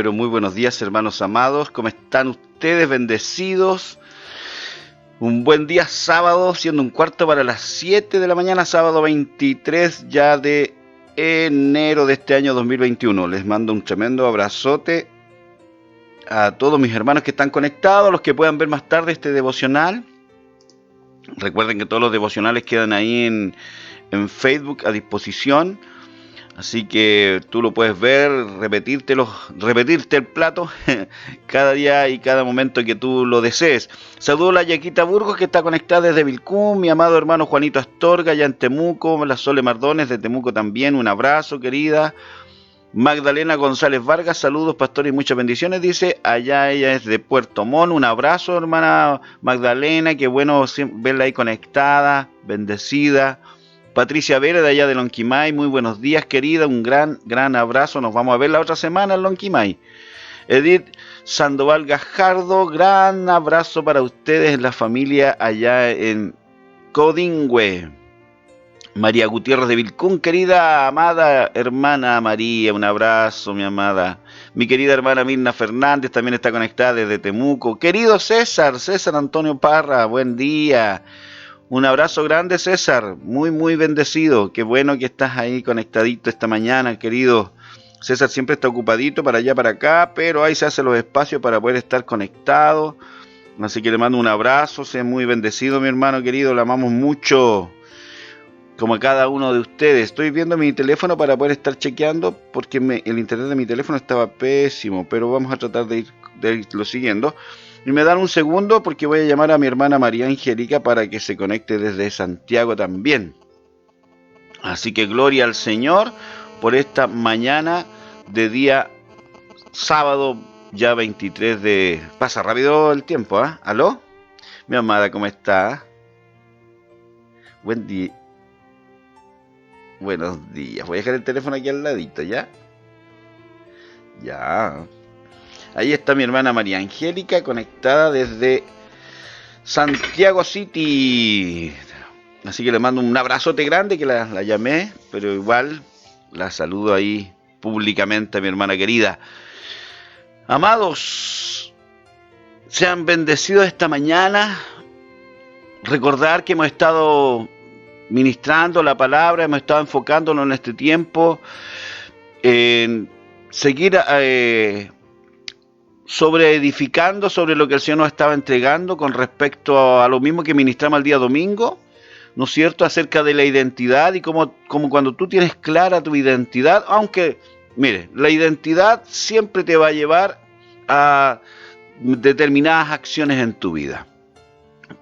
pero muy buenos días, hermanos amados. ¿Cómo están ustedes? Bendecidos. Un buen día sábado, siendo 7:15 de la mañana, sábado 23 ya de enero de este año 2021. Les mando un tremendo abrazote a todos mis hermanos que están conectados, a los que puedan ver más tarde este devocional. Recuerden que todos los devocionales quedan ahí en Facebook a disposición. Así que tú lo puedes ver, repetirte el plato cada día y cada momento que tú lo desees. Saludo a la Yaquita Burgos, que está conectada desde Vilcún, mi amado hermano Juanito Astorga, allá en Temuco, la Sole Mardones de Temuco también, un abrazo, querida. Magdalena González Vargas, saludos, pastor, y muchas bendiciones, dice, allá ella es de Puerto Montt. Un abrazo, hermana Magdalena, qué bueno verla ahí conectada, bendecida. Patricia Vera, de allá de Lonquimay, muy buenos días, querida, un gran abrazo, nos vamos a ver la otra semana en Lonquimay. Edith Sandoval Gajardo, gran abrazo para ustedes en la familia allá en Codingüe. María Gutiérrez de Vilcún, querida, amada hermana María, un abrazo, mi amada. Mi querida hermana Mirna Fernández también está conectada desde Temuco. Querido César Antonio Parra, buen día. Un abrazo grande, César, muy bendecido. Qué bueno que estás ahí conectadito esta mañana, querido. César siempre está ocupadito para allá, para acá, pero ahí se hacen los espacios para poder estar conectado. Así que le mando un abrazo, sea muy bendecido, mi hermano querido, le amamos mucho, como a cada uno de ustedes. Estoy viendo mi teléfono para poder estar chequeando, porque el internet de mi teléfono estaba pésimo, pero vamos a tratar de irlo siguiendo. Y me dan un segundo porque voy a llamar a mi hermana María Angélica para que se conecte desde Santiago también. Así que gloria al Señor por esta mañana de día sábado, ya 23 de... Pasa rápido el tiempo, ¿ah? ¿Aló? Mi amada, ¿cómo está? Buen día. Buenos días. Voy a dejar el teléfono aquí al ladito, ¿ya? Ya. Ahí está mi hermana María Angélica conectada desde Santiago City. Así que le mando un abrazote grande, que la llamé, pero igual la saludo ahí públicamente a mi hermana querida. Amados, sean bendecidos esta mañana. Recordar que hemos estado ministrando la palabra, hemos estado enfocándonos en este tiempo en seguir edificando sobre lo que el Señor nos estaba entregando con respecto a lo mismo que ministramos el día domingo, ¿no es cierto?, acerca de la identidad y como cuando tú tienes clara tu identidad, aunque, mire, la identidad siempre te va a llevar a determinadas acciones en tu vida.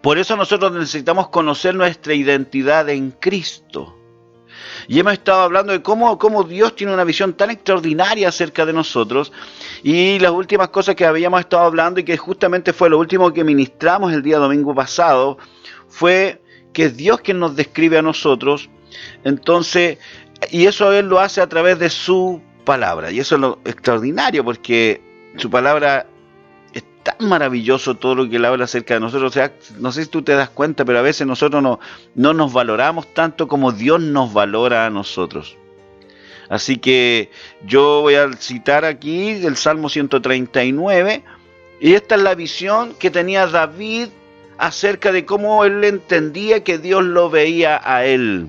Por eso nosotros necesitamos conocer nuestra identidad en Cristo. Y hemos estado hablando de cómo Dios tiene una visión tan extraordinaria acerca de nosotros. Y las últimas cosas que habíamos estado hablando, y que justamente fue lo último que ministramos el día domingo pasado, fue que es Dios quien nos describe a nosotros. Entonces, y eso Él lo hace a través de su palabra. Y eso es lo extraordinario, porque su palabra es tan maravilloso, todo lo que Él habla acerca de nosotros. O sea, no sé si tú te das cuenta, pero a veces nosotros no nos valoramos tanto como Dios nos valora a nosotros. Así que yo voy a citar aquí el Salmo 139, y esta es la visión que tenía David acerca de cómo él entendía que Dios lo veía a él.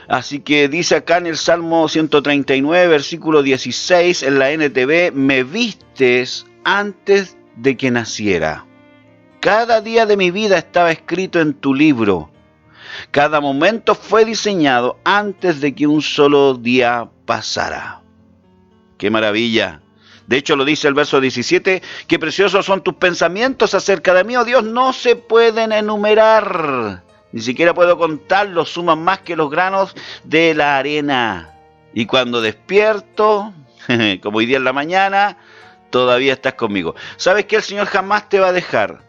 Así que dice acá en el Salmo 139, versículo 16, en la NTV, me vistes antes de que naciera. Cada día de mi vida estaba escrito en tu libro. Cada momento fue diseñado antes de que un solo día pasara. ¡Qué maravilla! De hecho, lo dice el verso 17, qué preciosos son tus pensamientos acerca de mí, oh Dios, no se pueden enumerar. Ni siquiera puedo contarlos, suman más que los granos de la arena. Y cuando despierto, como hoy día en la mañana, todavía estás conmigo. ¿Sabes que el Señor jamás te va a dejar?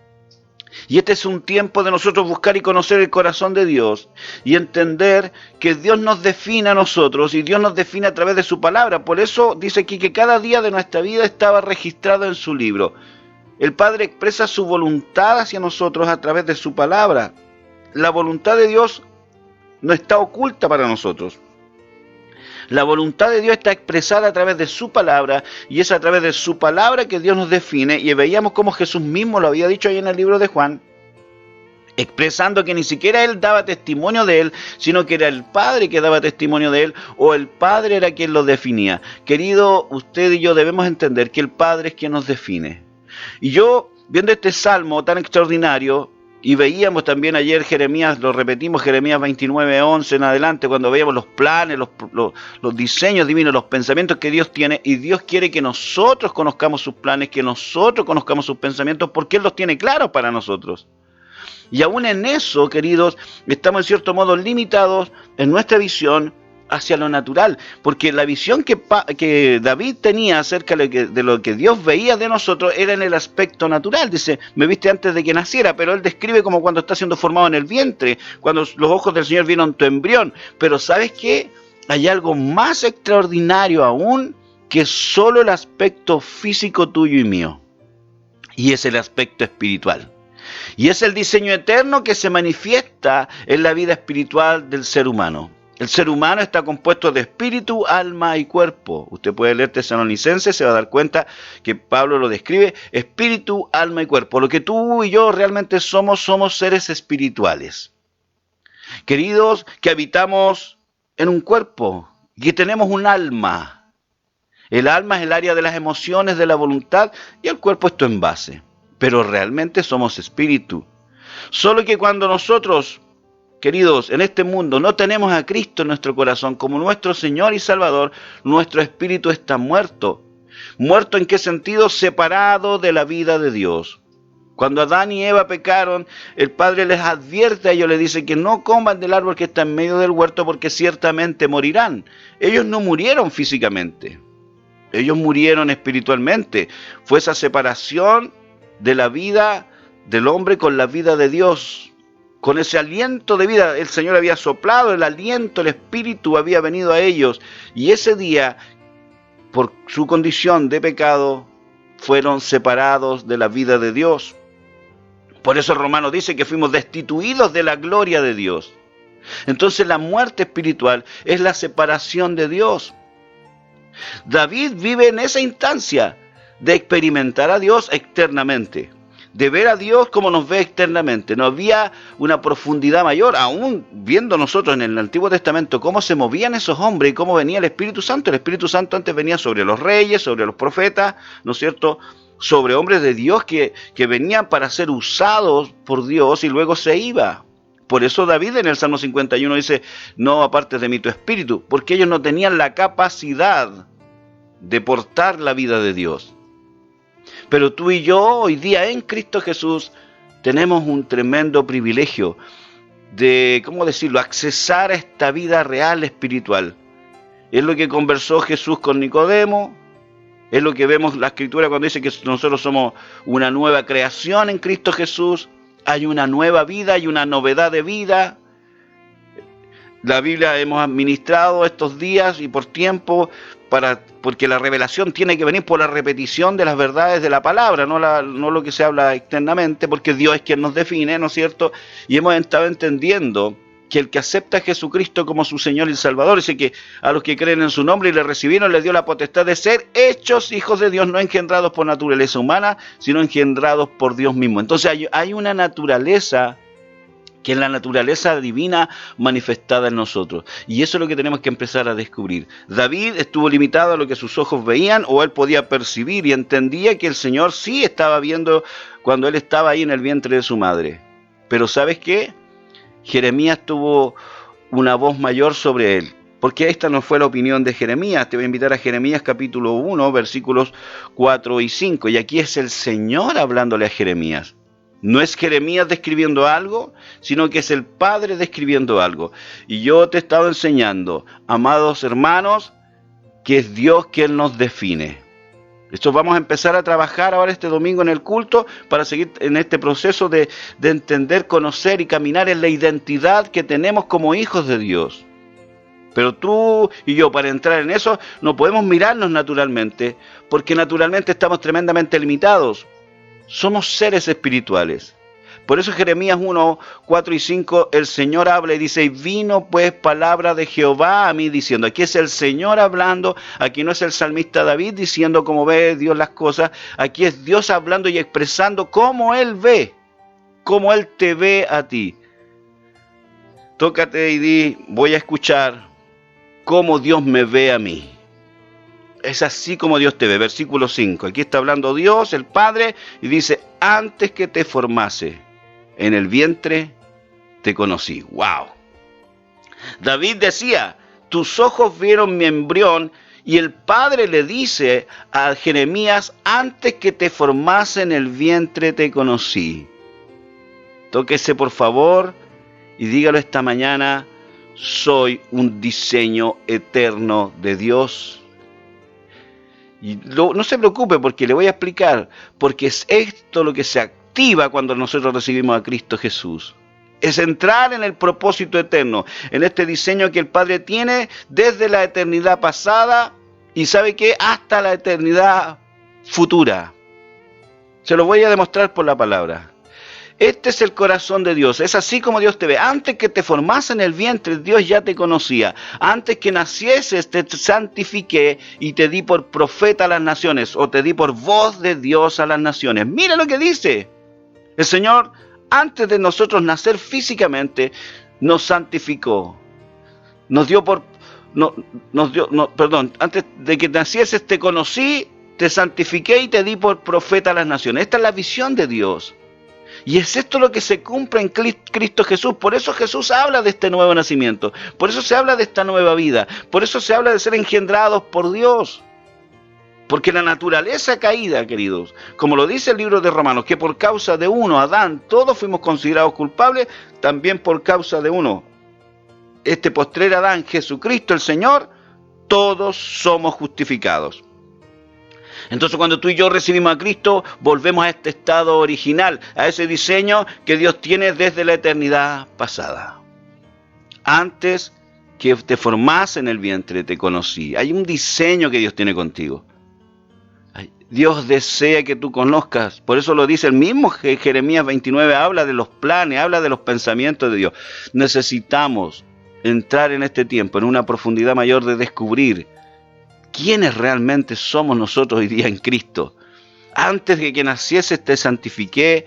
Y este es un tiempo de nosotros buscar y conocer el corazón de Dios y entender que Dios nos define a nosotros y Dios nos define a través de su palabra. Por eso dice aquí que cada día de nuestra vida estaba registrado en su libro. El Padre expresa su voluntad hacia nosotros a través de su palabra. La voluntad de Dios no está oculta para nosotros. La voluntad de Dios está expresada a través de su palabra, y es a través de su palabra que Dios nos define, y veíamos cómo Jesús mismo lo había dicho ahí en el libro de Juan, expresando que ni siquiera Él daba testimonio de Él, sino que era el Padre que daba testimonio de Él, o el Padre era quien lo definía. Querido, usted y yo debemos entender que el Padre es quien nos define. Y yo, viendo este salmo tan extraordinario, y veíamos también ayer Jeremías, lo repetimos, Jeremías 29:11 en adelante, cuando veíamos los planes, los diseños divinos, los pensamientos que Dios tiene, y Dios quiere que nosotros conozcamos sus planes, que nosotros conozcamos sus pensamientos, porque Él los tiene claros para nosotros. Y aún en eso, queridos, estamos en cierto modo limitados en nuestra visión hacia lo natural, porque la visión que David tenía acerca de lo que Dios veía de nosotros era en el aspecto natural. Dice, me viste antes de que naciera, pero él describe como cuando está siendo formado en el vientre, cuando los ojos del Señor vieron tu embrión. Pero ¿sabes qué? Hay algo más extraordinario aún que solo el aspecto físico tuyo y mío, y es el aspecto espiritual. Y es el diseño eterno que se manifiesta en la vida espiritual del ser humano. El ser humano está compuesto de espíritu, alma y cuerpo. Usted puede leer Tesalonicenses, se va a dar cuenta que Pablo lo describe, espíritu, alma y cuerpo. Lo que tú y yo realmente somos seres espirituales. Queridos, que habitamos en un cuerpo, que tenemos un alma. El alma es el área de las emociones, de la voluntad, y el cuerpo es tu envase. Pero realmente somos espíritu. Solo que cuando nosotros, queridos, en este mundo no tenemos a Cristo en nuestro corazón como nuestro Señor y Salvador, nuestro espíritu está muerto. ¿Muerto en qué sentido? Separado de la vida de Dios. Cuando Adán y Eva pecaron, el Padre les advierte a ellos, les dice que no coman del árbol que está en medio del huerto porque ciertamente morirán. Ellos no murieron físicamente, ellos murieron espiritualmente. Fue esa separación de la vida del hombre con la vida de Dios. Con ese aliento de vida, el Señor había soplado el aliento, el Espíritu había venido a ellos. Y ese día, por su condición de pecado, fueron separados de la vida de Dios. Por eso el Romano dice que fuimos destituidos de la gloria de Dios. Entonces la muerte espiritual es la separación de Dios. David vive en esa instancia de experimentar a Dios externamente, de ver a Dios como nos ve externamente. No había una profundidad mayor, aún viendo nosotros en el Antiguo Testamento cómo se movían esos hombres y cómo venía el Espíritu Santo. El Espíritu Santo antes venía sobre los reyes, sobre los profetas, ¿no es cierto?, sobre hombres de Dios que venían para ser usados por Dios y luego se iba. Por eso David en el Salmo 51 dice, no apartes de mí tu espíritu, porque ellos no tenían la capacidad de portar la vida de Dios. Pero tú y yo hoy día en Cristo Jesús tenemos un tremendo privilegio de, ¿cómo decirlo?, accesar a esta vida real espiritual. Es lo que conversó Jesús con Nicodemo, es lo que vemos en la Escritura cuando dice que nosotros somos una nueva creación en Cristo Jesús. Hay una nueva vida, hay una novedad de vida. La Biblia hemos administrado estos días y por tiempo, porque la revelación tiene que venir por la repetición de las verdades de la palabra, no lo que se habla externamente, porque Dios es quien nos define, ¿no es cierto? Y hemos estado entendiendo que el que acepta a Jesucristo como su Señor y Salvador, dice que a los que creen en su nombre y le recibieron, les dio la potestad de ser hechos hijos de Dios, no engendrados por naturaleza humana, sino engendrados por Dios mismo. Entonces hay una naturaleza que es la naturaleza divina manifestada en nosotros. Y eso es lo que tenemos que empezar a descubrir. David estuvo limitado a lo que sus ojos veían, o él podía percibir y entendía que el Señor sí estaba viendo cuando él estaba ahí en el vientre de su madre. Pero ¿sabes qué? Jeremías tuvo una voz mayor sobre él. Porque esta no fue la opinión de Jeremías. Te voy a invitar a Jeremías capítulo 1, versículos 4 y 5. Y aquí es el Señor hablándole a Jeremías. No es Jeremías describiendo algo, sino que es el Padre describiendo algo. Y yo te he estado enseñando, amados hermanos, que es Dios quien nos define. Esto vamos a empezar a trabajar ahora este domingo en el culto para seguir en este proceso de entender, conocer y caminar en la identidad que tenemos como hijos de Dios. Pero tú y yo, para entrar en eso, no podemos mirarnos naturalmente, porque naturalmente estamos tremendamente limitados. Somos seres espirituales, Por eso Jeremías 1, 4 y 5, el Señor habla y dice, y vino pues palabra de Jehová a mí diciendo, aquí es el Señor hablando, aquí no es el salmista David diciendo cómo ve Dios las cosas, aquí es Dios hablando y expresando cómo Él ve, cómo Él te ve a ti. Tócate y di, voy a escuchar cómo Dios me ve a mí. Es así como Dios te ve. Versículo 5. Aquí está hablando Dios, el Padre, y dice, antes que te formase en el vientre, te conocí. ¡Wow! David decía, tus ojos vieron mi embrión, y el Padre le dice a Jeremías, antes que te formase en el vientre, te conocí. Tóquese por favor y dígalo esta mañana, soy un diseño eterno de Dios. Y no se preocupe porque le voy a explicar, porque es esto lo que se activa cuando nosotros recibimos a Cristo Jesús. Es entrar en el propósito eterno, en este diseño que el Padre tiene desde la eternidad pasada y ¿sabe qué? Hasta la eternidad futura. Se lo voy a demostrar por la palabra. Este es el corazón de Dios, es así como Dios te ve. Antes que te formase en el vientre, Dios ya te conocía. Antes que nacieses, te santifiqué y te di por profeta a las naciones, o te di por voz de Dios a las naciones. Mira lo que dice. El Señor, antes de nosotros nacer físicamente, nos santificó. Antes de que nacieses te conocí, te santifiqué y te di por profeta a las naciones. Esta es la visión de Dios. Y es esto lo que se cumple en Cristo Jesús. Por eso Jesús habla de este nuevo nacimiento. Por eso se habla de esta nueva vida. Por eso se habla de ser engendrados por Dios. Porque la naturaleza caída, queridos, como lo dice el libro de Romanos, que por causa de uno, Adán, todos fuimos considerados culpables, también por causa de uno, este postrer Adán, Jesucristo el Señor, todos somos justificados. Entonces cuando tú y yo recibimos a Cristo, volvemos a este estado original, a ese diseño que Dios tiene desde la eternidad pasada. Antes que te formase en el vientre, te conocí. Hay un diseño que Dios tiene contigo. Dios desea que tú conozcas. Por eso lo dice el mismo Jeremías 29, habla de los planes, habla de los pensamientos de Dios. Necesitamos entrar en este tiempo en una profundidad mayor de descubrir quiénes realmente somos nosotros hoy día en Cristo. Antes de que nacieses te santifiqué,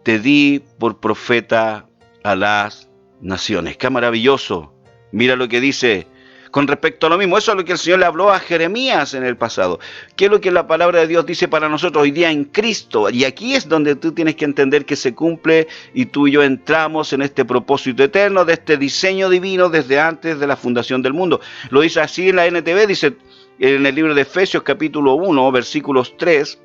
te di por profeta a las naciones. ¡Qué maravilloso! Mira lo que dice con respecto a lo mismo. Eso es lo que el Señor le habló a Jeremías en el pasado. ¿Qué es lo que la palabra de Dios dice para nosotros hoy día en Cristo? Y aquí es donde tú tienes que entender que se cumple y tú y yo entramos en este propósito eterno, de este diseño divino desde antes de la fundación del mundo. Lo dice así en la NTV, dice en el libro de Efesios capítulo 1, versículos 3.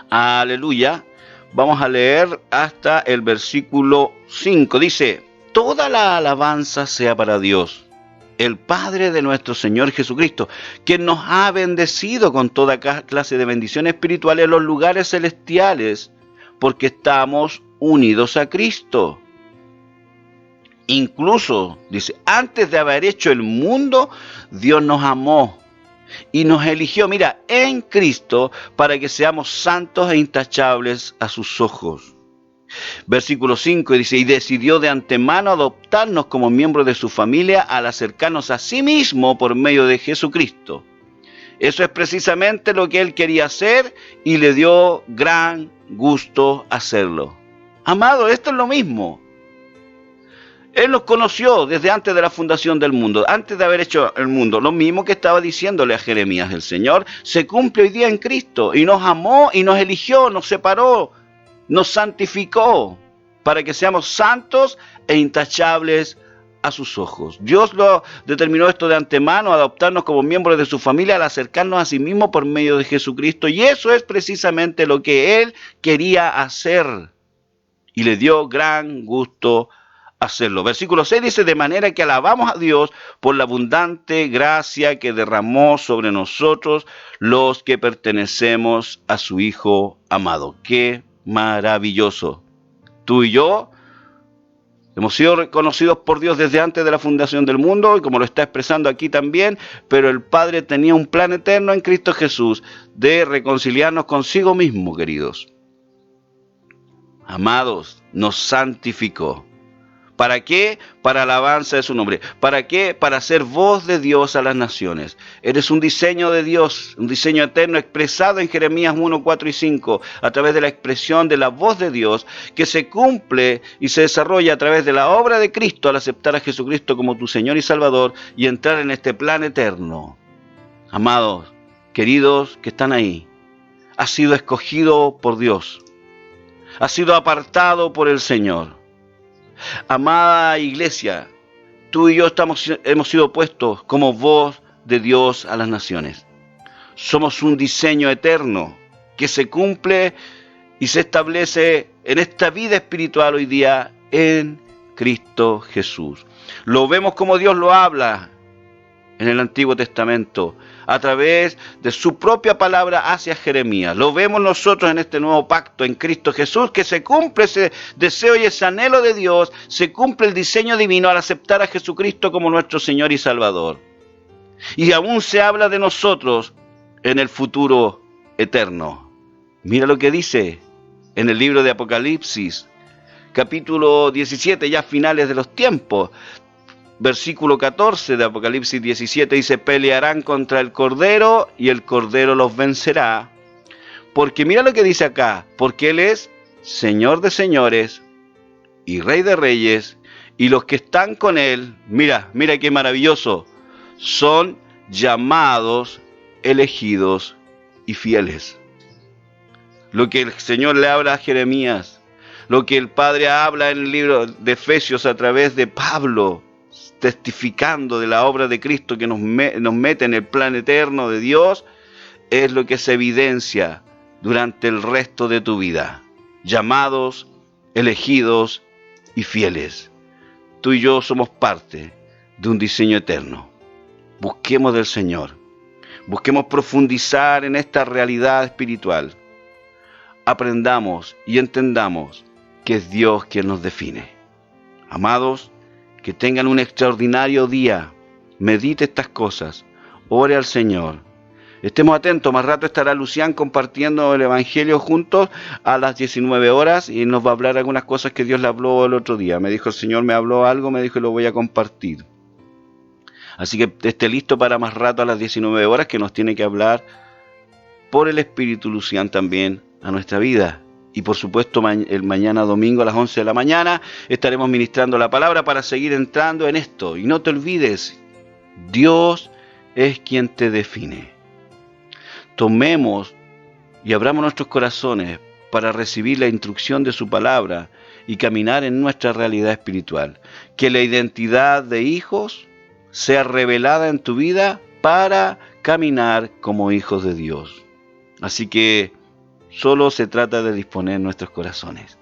Aleluya. Vamos a leer hasta el versículo 5. Dice, toda la alabanza sea para Dios, el Padre de nuestro Señor Jesucristo, quien nos ha bendecido con toda clase de bendiciones espirituales en los lugares celestiales, porque estamos unidos a Cristo. Incluso, dice, antes de haber hecho el mundo, Dios nos amó y nos eligió, mira, en Cristo, para que seamos santos e intachables a sus ojos. Versículo 5 dice, y decidió de antemano adoptarnos como miembros de su familia al acercarnos a sí mismo por medio de Jesucristo. Eso es precisamente lo que Él quería hacer y le dio gran gusto hacerlo. Amado, esto es lo mismo. Él nos conoció desde antes de la fundación del mundo, antes de haber hecho el mundo. Lo mismo que estaba diciéndole a Jeremías, el Señor se cumple hoy día en Cristo y nos amó y nos eligió, nos separó, nos santificó para que seamos santos e intachables a sus ojos. Dios lo determinó esto de antemano, adoptarnos como miembros de su familia al acercarnos a sí mismo por medio de Jesucristo. Y eso es precisamente lo que Él quería hacer y le dio gran gusto hacerlo. Versículo 6 dice, de manera que alabamos a Dios por la abundante gracia que derramó sobre nosotros los que pertenecemos a su Hijo amado. ¡Qué maravilloso! Tú y yo hemos sido reconocidos por Dios desde antes de la fundación del mundo, y como lo está expresando aquí también, pero el Padre tenía un plan eterno en Cristo Jesús de reconciliarnos consigo mismo, queridos. Amados, nos santificó. ¿Para qué? Para alabanza de su nombre. ¿Para qué? Para ser voz de Dios a las naciones. Eres un diseño de Dios, un diseño eterno expresado en Jeremías 1, 4 y 5, a través de la expresión de la voz de Dios, que se cumple y se desarrolla a través de la obra de Cristo al aceptar a Jesucristo como tu Señor y Salvador y entrar en este plan eterno. Amados, queridos que están ahí, has sido escogido por Dios. Has sido apartado por el Señor. Amada iglesia, tú y yo hemos sido puestos como voz de Dios a las naciones. Somos un diseño eterno que se cumple y se establece en esta vida espiritual hoy día en Cristo Jesús. Lo vemos como Dios lo habla en el Antiguo Testamento, a través de su propia palabra hacia Jeremías. Lo vemos nosotros en este nuevo pacto en Cristo Jesús, que se cumple ese deseo y ese anhelo de Dios, se cumple el diseño divino al aceptar a Jesucristo como nuestro Señor y Salvador. Y aún se habla de nosotros en el futuro eterno. Mira lo que dice en el libro de Apocalipsis, capítulo 17, ya finales de los tiempos. Versículo 14 de Apocalipsis 17 dice: pelearán contra el Cordero y el Cordero los vencerá. Porque mira lo que dice acá: porque Él es Señor de señores y Rey de reyes, y los que están con Él, mira qué maravilloso, son llamados, elegidos y fieles. Lo que el Señor le habla a Jeremías, lo que el Padre habla en el libro de Efesios a través de Pablo, testificando de la obra de Cristo que nos mete en el plan eterno de Dios, es lo que se evidencia durante el resto de tu vida. Llamados, elegidos y fieles. Tú y yo somos parte de un diseño eterno. Busquemos del Señor. Busquemos profundizar en esta realidad espiritual. Aprendamos y entendamos que es Dios quien nos define. Amados, que tengan un extraordinario día. Medite estas cosas. Ore al Señor. Estemos atentos. Más rato estará Lucián compartiendo el Evangelio juntos a las 19 horas y nos va a hablar algunas cosas que Dios le habló el otro día. Me dijo: el Señor me habló algo, me dijo, y lo voy a compartir. Así que esté listo para más rato a las 19 horas, que nos tiene que hablar por el Espíritu Lucián también a nuestra vida. Y por supuesto el mañana domingo a las 11 de la mañana estaremos ministrando la palabra para seguir entrando en esto. Y no te olvides, Dios es quien te define. Tomemos y abramos nuestros corazones para recibir la instrucción de su palabra y caminar en nuestra realidad espiritual. Que la identidad de hijos sea revelada en tu vida para caminar como hijos de Dios. Así que solo se trata de disponer nuestros corazones.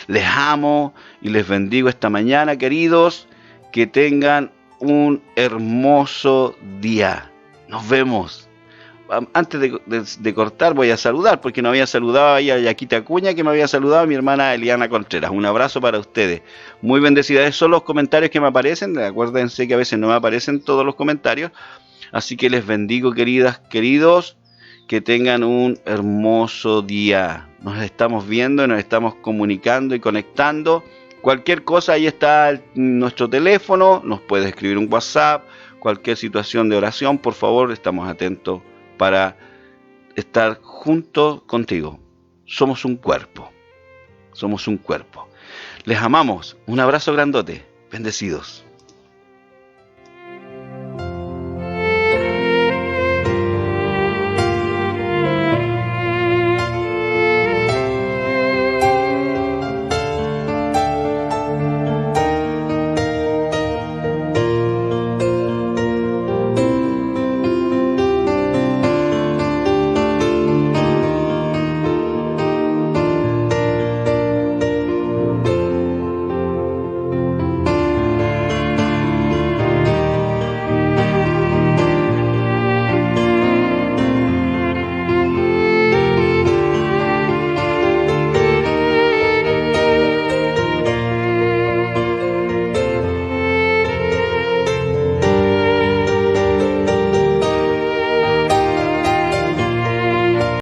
Les amo y les bendigo esta mañana, queridos. Que tengan un hermoso día. Nos vemos. Antes de cortar voy a saludar, porque no había saludado a Yaquita Acuña, que me había saludado a mi hermana Eliana Contreras. Un abrazo para ustedes. Muy bendecidas. Esos son los comentarios que me aparecen. Acuérdense que a veces no me aparecen todos los comentarios. Así que les bendigo, queridas, queridos. Que tengan un hermoso día. Nos estamos viendo, nos estamos comunicando y conectando. Cualquier cosa, ahí está nuestro teléfono. Nos puedes escribir un WhatsApp. Cualquier situación de oración, por favor, estamos atentos para estar juntos contigo. Somos un cuerpo. Somos un cuerpo. Les amamos. Un abrazo grandote. Bendecidos.